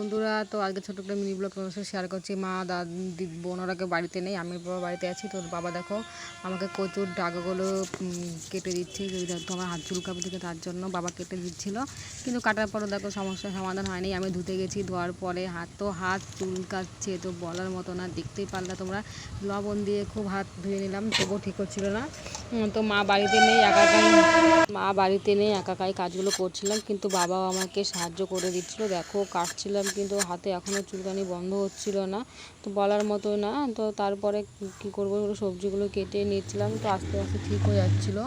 বন্ধুরা, তো আজকে ছোট্ট একটা মিনি ব্লগ তোমার সাথে শেয়ার করছি। মা দাদি বোন ওরা কেউ বাড়িতে নেই, আমি বাবা বাড়িতে আছি। তো বাবা দেখো আমাকে কচুর ডাগাগুলো কেটে দিচ্ছে, তো আমার হাত চুলকাবে থেকে তার জন্য বাবা কেটে দিচ্ছিল। কিন্তু কাটার পরে দেখো সমস্যার সমাধান হয়নি। আমি ধুতে গেছি, ধোয়ার পরে হাত চুলকাচ্ছে, তো বলার মতো না। দেখতেই পারলে তোমরা, লবণ দিয়ে খুব হাত ধুয়ে নিলাম, তবুও ঠিক হচ্ছিল না। তো মা বাড়িতে নেই, একাকাই কাজগুলো করছিলাম, কিন্তু বাবাও আমাকে সাহায্য করে দিচ্ছিলো। দেখো কাটছিলাম, কিন্তু হাতে এখনও চুলকানি বন্ধ হচ্ছিল না, তো বলার মতো না। তো তারপরে কী করবো, সবজিগুলো কেটে নিচ্ছিলাম, তো আস্তে আস্তে ঠিক হয়ে যাচ্ছিলো।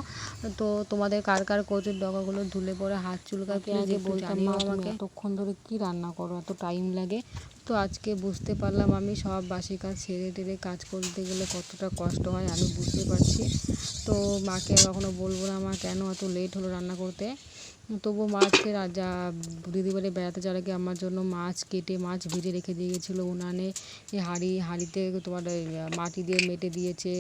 তো তোমাদের কার কার কচুর ডগাগুলো ধুলে পরে হাত চুলকাকে আগে বলতাম, মা তুমি এতক্ষণ ধরে কী রান্না করো, এত টাইম লাগে। তো আজকে বুঝতে পারলাম আমি, সব বাসি কাজ সেরে টেরে কাজ করতে গেলে কতটা কষ্ট হয় আমি বুঝতে পারছি। তো মাকে কখনো বলবো না মা কেন এত লেট হলো রান্না করতে। তবুও মাছের যা দিদিবাড়ি বেড়াতে যাওয়ার আগে আমার জন্য মাছ কেটে মাছ ভেজে রেখে দিয়ে গেছিলো উনানে। হাঁড়িতে তোমার মাটি দিয়ে মেটে দিয়েছে,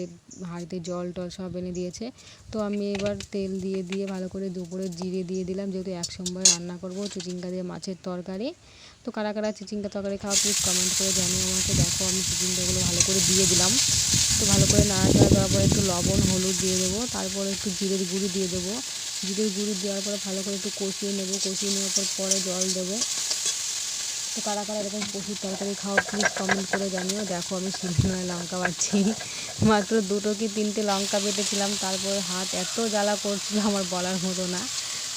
হাঁড়িতে জল টল সব এনে দিয়েছে। তো আমি এবার তেল দিয়ে ভালো করে দুপুরে জিরে দিয়ে দিলাম, যেহেতু এক সোমবার রান্না করবো চিচিঙ্গা দিয়ে মাছের তরকারি। তো কারা কারা চিচিঙ্গা তরকারি খাওয়া প্লিজ কমেন্ট করে জানিয়ে আমাকে। দেখো আমি চিচিঙ্গাগুলো ভালো করে দিয়ে দিলাম। তো ভালো করে নাড়াচাড়া দেওয়ার পরে একটু লবণ হলুদ দিয়ে দেবো, তারপরে একটু জিরের গুঁড়ি দিয়ে দেবো। জিরের গুঁড়ি দেওয়ার পরে ভালো করে একটু কষিয়ে নেবো, কষিয়ে নেওয়ার পরে জল দেবো। তো কারা কারা এরকম কচুর তরকারি খাওয়া প্লিজ কমেন্ট করে জানিও। দেখো আমি শিলনোড়ায় লঙ্কা বাটছি, মাত্র 2 কি 3টে লঙ্কা বেটেছিলাম, তারপরে হাত এত জ্বালা করছিল আমার বলার মতো না।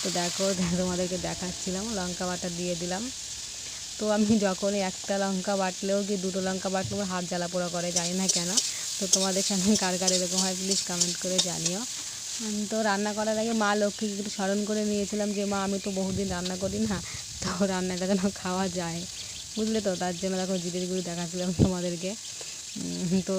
তো দেখো তোমাদেরকে দেখাচ্ছিলাম, লঙ্কা বাটা দিয়ে দিলাম। তো আমি যখনই একটা লঙ্কা বাটলেও কি 2টো লঙ্কা বাটলেও আমার হাত জ্বালা পোড়া করে, জানি না কেন। তো তোমাদের সামনে কার কার এরকম হয় প্লিজ কমেন্ট করে জানিও। তো রান্না করার আগে মা লক্ষ্মীকে একটু স্মরণ করে নিয়েছিলাম যে মা আমি তো বহুদিন রান্না করি না, তো রান্নাটা যেন খাওয়া যায়, বুঝলে তো। তার জন্য দেখো জিরের গুঁড়ি দেখাচ্ছিলাম তোমাদেরকে। তো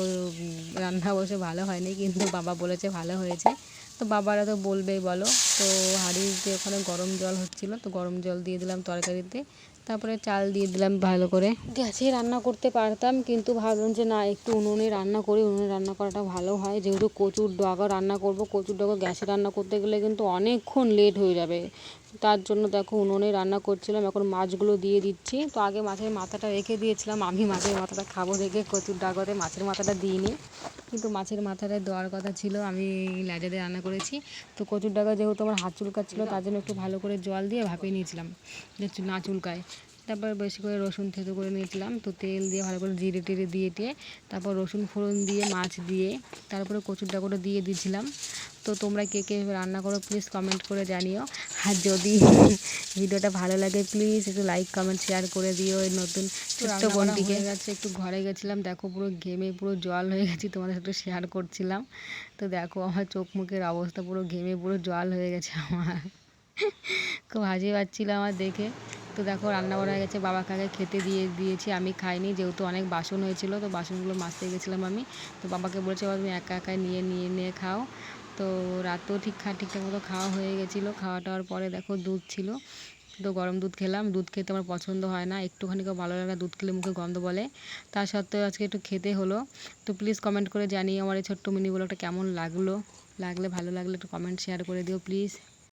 রান্না অবশ্য ভালো হয়নি, কিন্তু বাবা বলেছে ভালো হয়েছে। তো বাবারা তো বলবেই বলো। তো হাঁড়িতে ওখানে গরম জল হচ্ছিলো, তো গরম জল দিয়ে দিলাম তরকারিতে, তারপরে চাল দিয়ে দিলাম। ভালো করে গ্যাসে রান্না করতে পারতাম, কিন্তু ভাবলাম যে না একটু উনুনে রান্না করি, উনুনে রান্না করাটা ভালো হয়। যেহেতু কচুর ডগা রান্না করব, কচুর ডগা গ্যাসে রান্না করতে গেলে কিন্তু অনেকক্ষণ লেট হয়ে যাবে। তার জন্য দেখো উনুনে রান্না করছিলাম। এখন মাছগুলো দিয়ে দিচ্ছি। তো আগে মাছের মাথাটা রেখে দিয়েছিলাম, আমি মাছের মাথাটা খাবো দেখে কচুর ডাগাতে মাছের মাথাটা দিইনি, কিন্তু মাছের মাথাটা দেওয়ার কথা ছিল, আমি লেজা দিয়ে রান্না করেছি। তো কচুর ডাগা যেহেতু আমার হাত চুলকাচ্ছিলো, তার জন্য একটু ভালো করে জল দিয়ে ভাপিয়ে নিয়েছিলাম যে না চুলকায়। তারপর বেশি করে রসুন থেতো করে নিয়েছিলাম, তো তেল দিয়ে ভালো করে জিরে টিরে দিয়ে তারপর রসুন ফোড়ন দিয়ে মাছ দিয়ে তারপরে কচুর ডাগাটা দিয়ে দিয়েছিলাম। তো তোমরা কে কে রান্না করো প্লিজ কমেন্ট করে জানিও। আর যদি ভিডিওটা ভালো লাগে প্লিজ একটু লাইক কমেন্ট শেয়ার করে দিও। এই নতুন ছোট্ট বোনটিকে গেছে, একটু ঘরে গেছিলাম, দেখো পুরো ঘেমে পুরো জল হয়ে গেছি, তোমাদের একটু শেয়ার করছিলাম। তো দেখো আমার চোখ মুখের অবস্থা, পুরো ঘেমে পুরো জল হয়ে গেছে আমার, খুব হাসি পাচ্ছিল আমার দেখে। তো দেখো রান্না করা হয়ে গেছে, বাবাকে আগে খেতে দিয়েছি, আমি খাইনি, যেহেতু অনেক বাসন হয়েছিল, তো বাসনগুলো মাজতে গেছিলাম আমি। তো বাবাকে বলেছি বাবা তুমি একা একা নিয়ে খাও। তো রাতেও ঠিকঠাক মতো খাওয়া হয়ে গেছিলো। খাওয়া টাওয়ার পরে দেখো দুধ ছিল, তো গরম দুধ খেলাম। দুধ খেতে আমার পছন্দ হয় না, একটুখানিকেও ভালো লাগে না, দুধ খেলে মুখে গন্ধ বলে। তা সত্ত্বেও আজকে একটু খেতে হলো। তো প্লিজ কমেন্ট করে জানিয়ে আমার এই ছোট্ট মিনি ব্লগটা কেমন লাগলে ভালো লাগলে একটু কমেন্ট শেয়ার করে দিও প্লিজ।